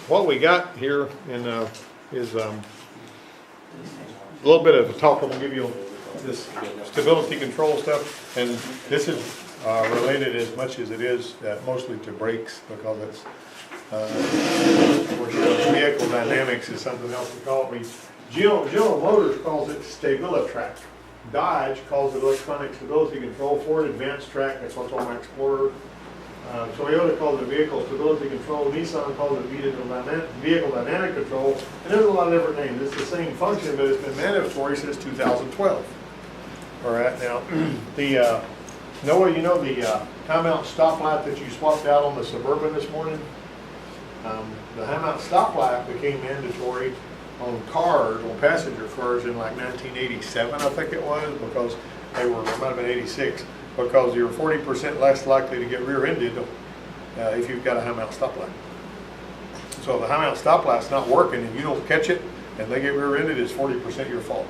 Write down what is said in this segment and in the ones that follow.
What we got here is a little bit of a talk. I'm gonna give you this stability control stuff, and this is related as much as it is mostly to brakes, because it's of course, vehicle dynamics is something else we call it. General Motors calls it StabiliTrak. Dodge calls it electronic stability control. Ford Advanced Track, that's what's on my Explorer. Toyota calls it vehicle stability control. Nissan calls it vehicle dynamic control. And there's a lot of different names. It's the same function, but it's been mandatory since 2012. All right, now, Noah, you know the high-mount stoplight that you swapped out on the Suburban this morning? The high-mount stoplight became mandatory on cars, on passenger cars in like 1987, I think it was, because it might have been 86, because you're 40% less likely to get rear-ended if you've got a high-mount stoplight. So if the high-mount stoplight's not working and you don't catch it and they get rear-ended, it's 40% your fault.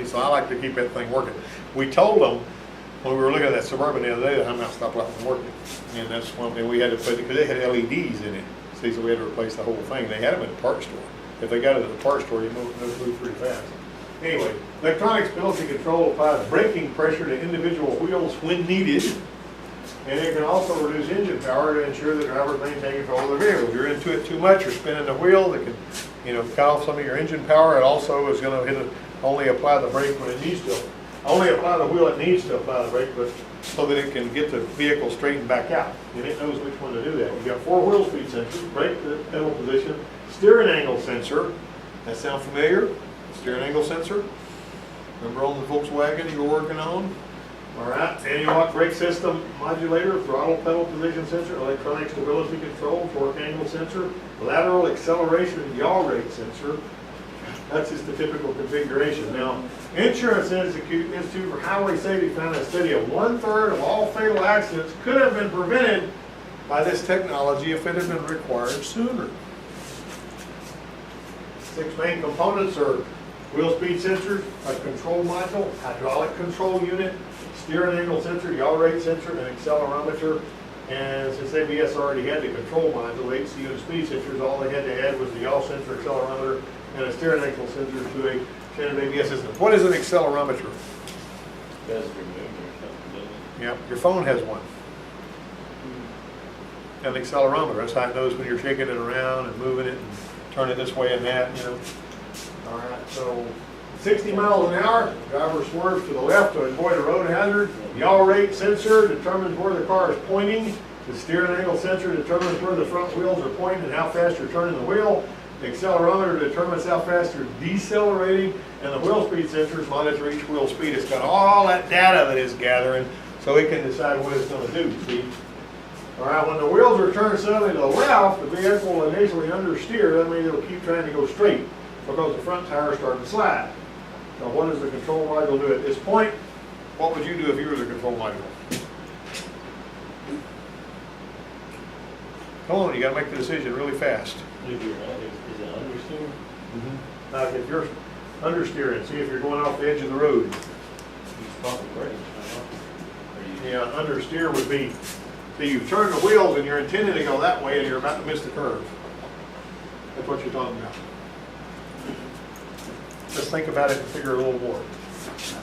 So I like to keep that thing working. We told them when we were looking at that Suburban the other day, the high-mount stoplight wasn't working. And that's one thing we had to put, because they had LEDs in it. See, so we had to replace the whole thing. They had them at the parts store. If they got it at the parts store, you move pretty fast. Anyway, electronic stability control applies braking pressure to individual wheels when needed, and it can also reduce engine power to ensure the drivers maintain control of their vehicles. If you're into it too much, you're spinning the wheel, that can, cut off some of your engine power. It also is going to only apply the brake when it needs to. Only apply the wheel it needs to apply the brake, but so that it can get the vehicle straightened back out, and it knows which one to do that. You've got 4 wheel speed sensors, brake pedal position, steering angle sensor. That sound familiar? Steering angle sensor. Remember on the Volkswagen you were working on? All right, anti-lock brake system modulator, throttle pedal position sensor, electronic stability control, torque angle sensor, lateral acceleration and yaw rate sensor. That's just the typical configuration. Now, Insurance Institute for Highway Safety found a study of 1/3 of all fatal accidents could have been prevented by this technology if it had been required sooner. 6 main components are wheel speed sensors, a control module, hydraulic control unit, steering angle sensor, yaw rate sensor, and accelerometer. And since ABS already had the control module, HCU and speed sensors, all they had to add was the yaw sensor, accelerometer, and a steering angle sensor to a standard ABS system. What is an accelerometer? Does remove or something, doesn't it? Yeah, your phone has one. An accelerometer, that's how it knows when you're shaking it around and moving it and turning this way and that, All right, so 60 miles an hour, driver swerves to the left to avoid a road hazard. Yaw rate sensor determines where the car is pointing. The steering angle sensor determines where the front wheels are pointing and how fast you're turning the wheel. The accelerometer determines how fast you're decelerating, and the wheel speed sensors monitor each wheel speed. It's got all that data that it's gathering, so it can decide what it's going to do, see? All right, when the wheels are turned suddenly to the left, the vehicle will initially understeer. That means it'll keep trying to go straight because the front tires start to slide. So what does the control module do at this point? What would you do if you were the control module? Come on, you got to make the decision really fast. Is it understeer? Now, if you're understeering, see if you're going off the edge of the road. You stop the brakes, right? Yeah, understeer would be, see, you turn the wheels and you're intending to go that way and you're about to miss the curve. That's what you're talking about. Just think about it and figure a little more.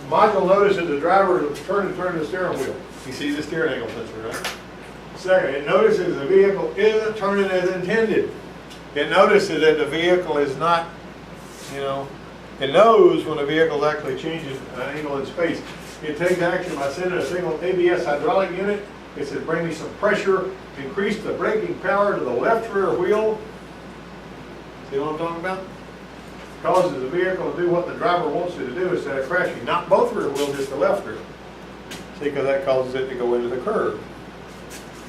Module notices the driver is turning the steering wheel. You see the steering angle sensor, right? Second, it notices the vehicle isn't turning as intended. It notices that the vehicle is not, it knows when the vehicle is actually changing an angle in space. It takes action by sending a signal ABS hydraulic unit. It says, bring me some pressure, increase the braking power to the left rear wheel. See what I'm talking about? Causes the vehicle to do what the driver wants it to do instead of crashing. Not both rear wheels, just the left rear. See, because that causes it to go into the curve.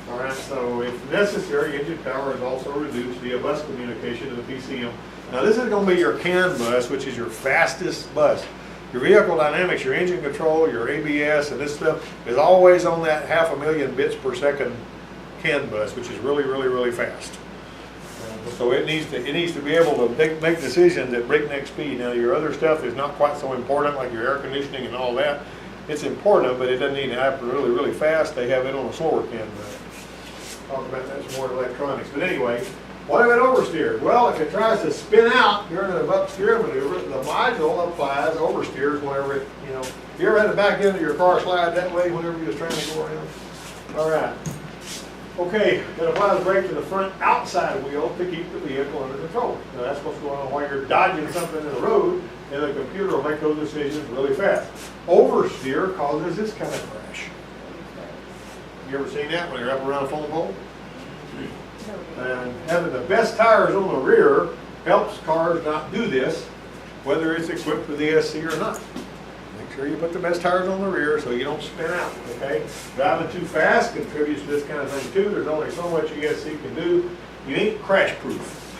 All right, so if necessary, engine power is also reduced via bus communication to the PCM. Now this is going to be your CAN bus, which is your fastest bus. Your vehicle dynamics, your engine control, your ABS, and this stuff is always on that 500,000 bits per second CAN bus, which is really, really, really fast. So it needs to be able to make decisions at breakneck speed. Now your other stuff is not quite so important, like your air conditioning and all that. It's important, but it doesn't need to happen really, really fast. They have it on a slower CAN bus. Talk about that some more electronics. But anyway, what if it oversteers? Well, if it tries to spin out during an upsteer maneuver, the module applies oversteers whenever it, you know, you ever had the back end of your car slide that way whenever you was trying to go around? All right. Okay, it applies brake to the front outside wheel to keep the vehicle under control. Now that's what's going on while you're dodging something in the road, and the computer will make those decisions really fast. Oversteer causes this kind of crash. You ever seen that when you're up around a phone pole? And having the best tires on the rear helps cars not do this, whether it's equipped with ESC or not. Make sure you put the best tires on the rear so you don't spin out, okay? Driving too fast contributes to this kind of thing too. There's only so much ESC can do. You ain't crash proof.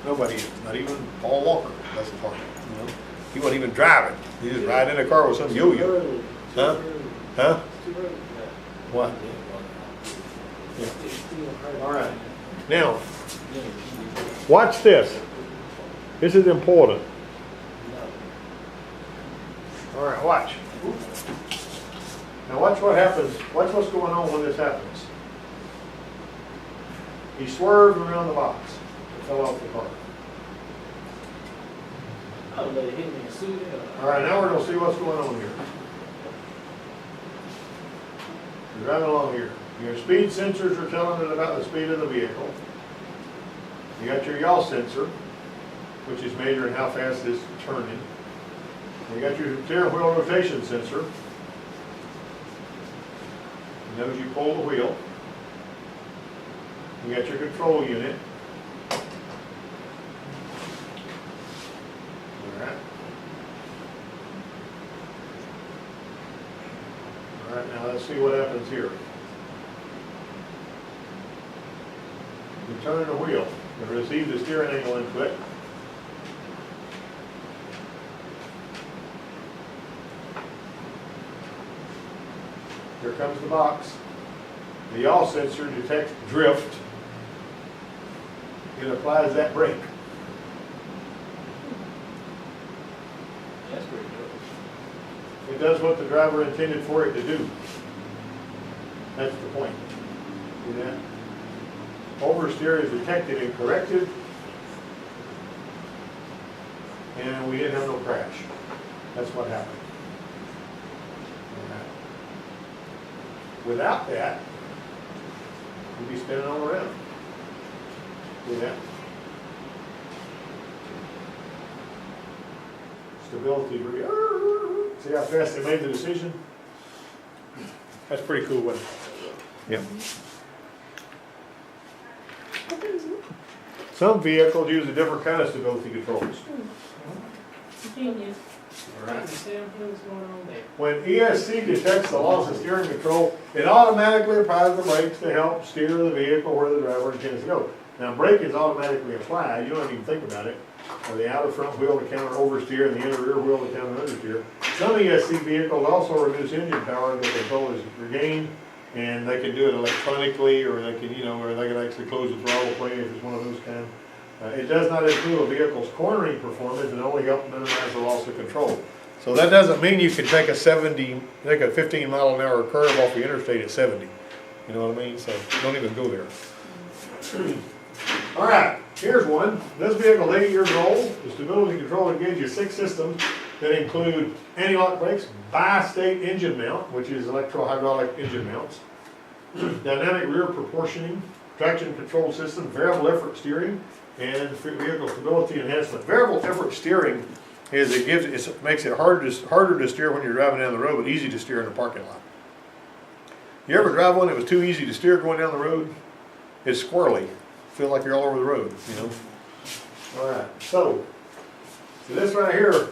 Nobody is, not even Paul Walker. That's the part, you know? He wasn't even driving. He just ride in a car with some yo-yo. Huh? Huh? What? Yeah. All right. Now, watch this. This is important. All right, watch. Now watch what happens. Watch what's going on when this happens. He swerved around the box and fell off the car. Oh, let it hit me and suit it. All right, now we're going to see what's going on here. You're driving along here. Your speed sensors are telling it about the speed of the vehicle. You got your yaw sensor, which is measuring how fast it's turning. You got your steering wheel rotation sensor. It knows you pull the wheel. You got your control unit. Alright. Alright, now let's see what happens here. You turn the wheel. You receive the steering angle input. Here comes the box. The yaw sensor detects drift. It applies that brake. That's pretty good. It does what the driver intended for it to do. That's the point. See that? Oversteer is detected and corrected. And we didn't have no crash. That's what happened. Without that, we'd be spinning all around. See that? Stability. See how fast they made the decision? That's pretty cool, wasn't it? Yep. Some vehicles use a different kind of stability controls. Genius. All right. Sam, what's going on there? When ESC detects the loss of steering control, it automatically applies the brakes to help steer the vehicle where the driver intends to go. Now, brake is automatically applied. You don't even think about it. The outer front wheel to counter oversteer and the inner rear wheel to counter understeer. Some ESC vehicles also reduce engine power. The control is regained, and they can do it electronically, or they can, or they can actually close the throttle plane if it's one of those kind. It does not improve a vehicle's cornering performance and only help minimize the loss of control. So that doesn't mean you can take a 15 mile an hour curve off the interstate at 70. You know what I mean? So don't even go there. All right, here's one. This vehicle is 8 years old. The stability control engages 6 systems that include anti-lock brakes, bi-state engine mount, which is electro-hydraulic engine mounts, dynamic rear proportioning, traction control system, variable effort steering, and vehicle stability enhancement. Variable effort steering is it makes it harder to steer when you're driving down the road, but easy to steer in the parking lot. You ever drive one that was too easy to steer going down the road? It's squirrely. Feel like you're all over the road, All right, so this right here,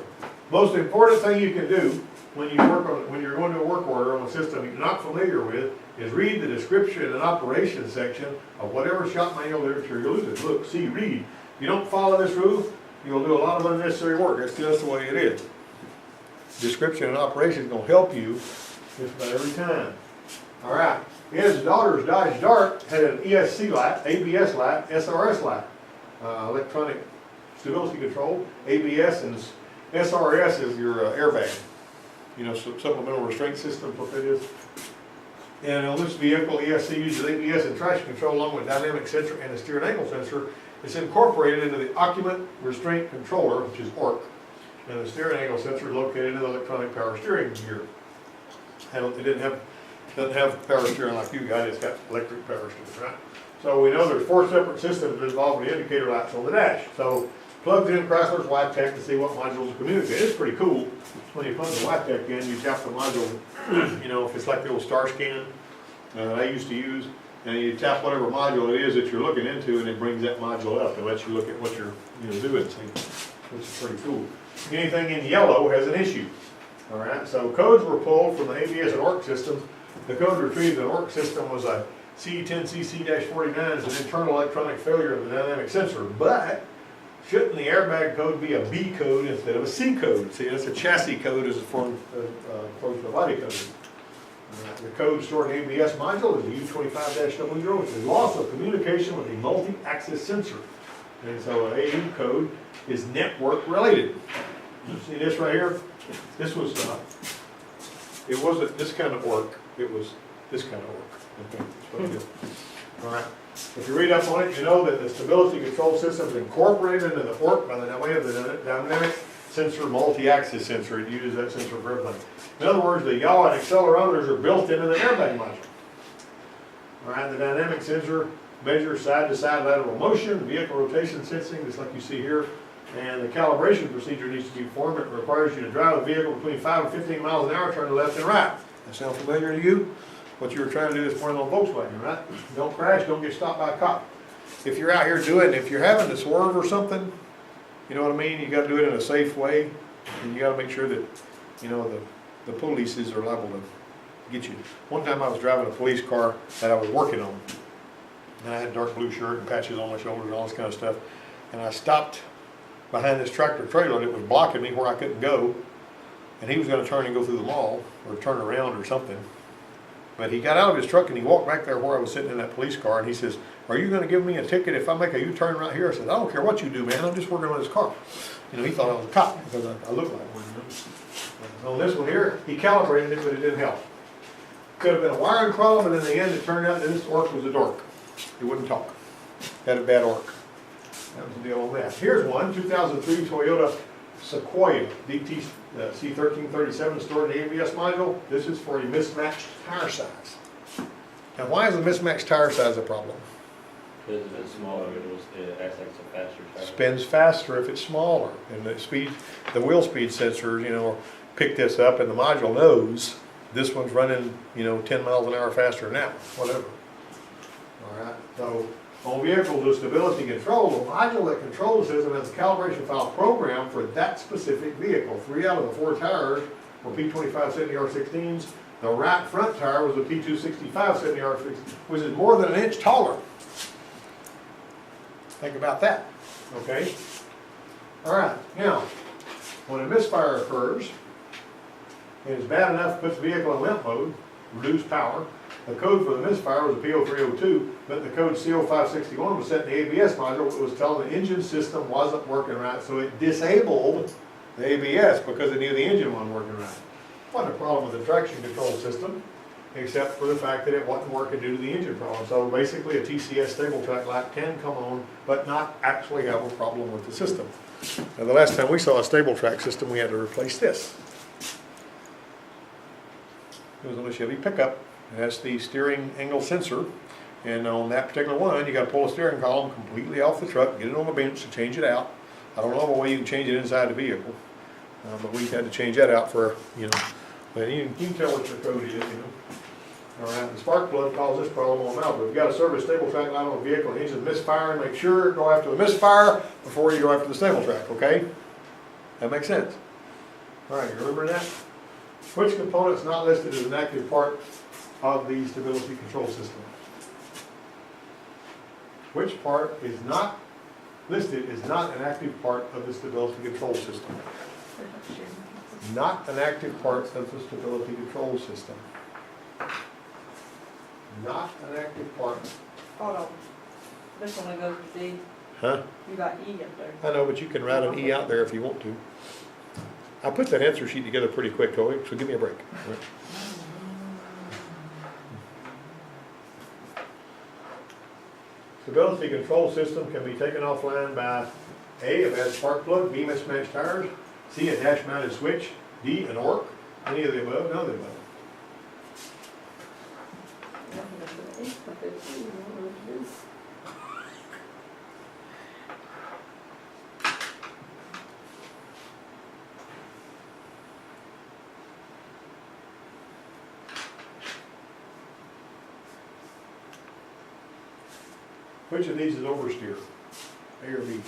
most important thing you can do when you're going to a work order on a system you're not familiar with is read the description and operation section of whatever shop manual literature you're using. Look, see, read. If you don't follow this rule, you'll do a lot of unnecessary work. That's just the way it is. Description and operation is going to help you just about every time. All right. His daughter's Dodge Dart had an ESC light, ABS light, SRS light, electronic stability control. ABS and SRS is your airbag. Supplemental restraint system, what that is. And on this vehicle, ESC uses ABS and traction control along with dynamic sensor and a steering angle sensor. It's incorporated into the occupant restraint controller, which is ORC, and the steering angle sensor is located in the electronic power steering gear. It doesn't have power steering like you got, it's got electric power steering, right? So we know there's 4 separate systems involved with the indicator lights on the dash. So plugged in Chrysler's WiTech to see what modules communicate. It's pretty cool. When you plug the WiTech in, you tap the module, you know, if it's like the old star scan I used to use, and you tap whatever module it is that you're looking into, and it brings that module up and lets you look at what you're doing, see, which is pretty cool. Anything in yellow has an issue. All right, so codes were pulled from the ABS and ORC systems. The code retrieved in the ORC system was a CE10CC-49 as an internal electronic failure of the dynamic sensor, but shouldn't the airbag code be a B code instead of a C code? See, that's a chassis code as opposed to a body code. The code stored in the ABS module is the U25-00, which is loss of communication with a multi-axis sensor. And so an AU code is network related. You see this right here? This was, it wasn't this kind of work, it was this kind of work. Okay, that's what it is. All right. If you read up on it, you know that the stability control system is incorporated into the ORC by the way of the dynamic sensor multi-axis sensor. It uses that sensor for everything. In other words, the yaw and accelerometers are built into the airbag module. All right, the dynamic sensor measures side-to-side lateral motion, vehicle rotation sensing, just like you see here. And the calibration procedure needs to be performed. It requires you to drive the vehicle between 5 and 15 miles an hour, turn to left and right. That sound familiar to you? What you were trying to do this morning on Volkswagen, right? Don't crash, don't get stopped by a cop. If you're out here doing, if you're having to swerve or something, you know what I mean? You got to do it in a safe way, and you got to make sure that, you know, the polices are liable to get you. One time I was driving a police car that I was working on, and I had a dark blue shirt and patches on my shoulders and all this kind of stuff, and I stopped behind this tractor trailer that was blocking me where I couldn't go, and he was going to turn and go through the mall or turn around or something. But he got out of his truck and he walked back there where I was sitting in that police car, and he says, "Are you going to give me a ticket if I make a U-turn right here?" I said, "I don't care what you do, man. I'm just working on this car." You know, he thought I was a cop because I looked like one. You know? On this one here, he calibrated it, but it didn't help. Could have been a wiring problem, and in the end, it turned out that this ORC was a dork. He wouldn't talk. Had a bad ORC. That was the deal on that. Here's one, 2003 Toyota Sequoia DT C1337 stored in the ABS module. This is for a mismatched tire size. Now, why is a mismatched tire size a problem? Because if it's smaller, it acts like it's a faster tire. Spins faster if it's smaller, and the wheel speed sensors, you know, pick this up, and the module knows this one's running, you know, 10 miles an hour faster than that, whatever. All right, so on vehicles with stability control, the module that controls the system has a calibration file programmed for that specific vehicle. 3 out of the 4 tires were P25 70R16s. The right front tire was a P265 70R16, which is more than an inch taller. Think about that, okay? All right, now, when a misfire occurs, and it's bad enough to put the vehicle in limp mode, reduce power, the code for the misfire was a P0302, but the code CO561 was set in the ABS module. It was telling the engine system wasn't working right, so it disabled the ABS because it knew the engine wasn't working right. Wasn't a problem with the traction control system, except for the fact that it wasn't working due to the engine problem. So basically a TCS stable track light can come on, but not actually have a problem with the system. Now, the last time we saw a stable track system, we had to replace this. It was on a Chevy pickup. It has the steering angle sensor, and on that particular one, you got to pull a steering column completely off the truck, get it on the bench to change it out. I don't know of a way you can change it inside the vehicle, but we had to change that out for, you know, but you can tell what your code is, you know. All right, the spark plug caused this problem on Malibu. If you got a service stable track light on a vehicle and the engine's misfiring, make sure go after the misfire before you go after the stable track, okay? That makes sense. All right, you remember that? Which component's not listed as an active part of the stability control system? Which part is not listed as not an active part of the stability control system? Not an active part of the stability control system. Not an active part. Hold on. This one goes with D. Huh? You got E up there. I know, but you can write an E out there if you want to. I put that answer sheet together pretty quick, Toy, so give me a break. Stability control system can be taken offline by A, a bad spark plug, B, mismatched tires, C, a dash mounted switch, D, an ORC, any of the above, none of the above. Which of these is oversteer? A or B?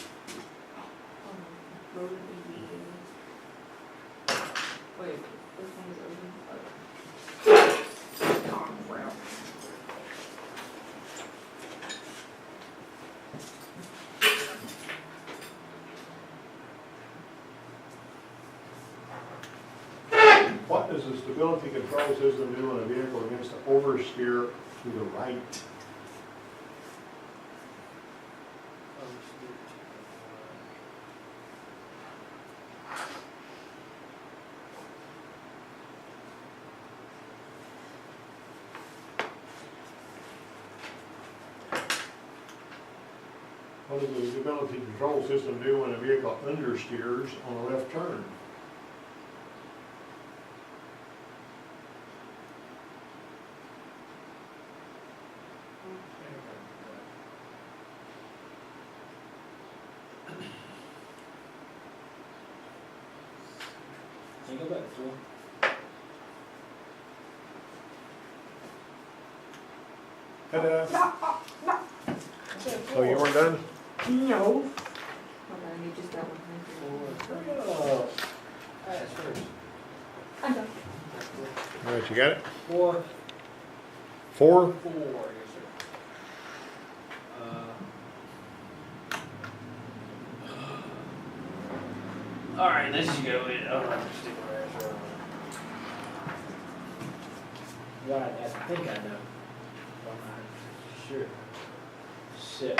Wait, this one's open. What does the stability control system do on a vehicle against an oversteer to the right? What does the stability control system do when a vehicle understeers on a left turn? Can you go back to 4? Ta-da. So you weren't done? No. Hold on, you just got one. Oh, that's first. I know. All right, you got it? 4, 4? 4, yes, sir. All right, let's just go with, I'm not stick with that. Right, I think I know. I'm not sure. 7.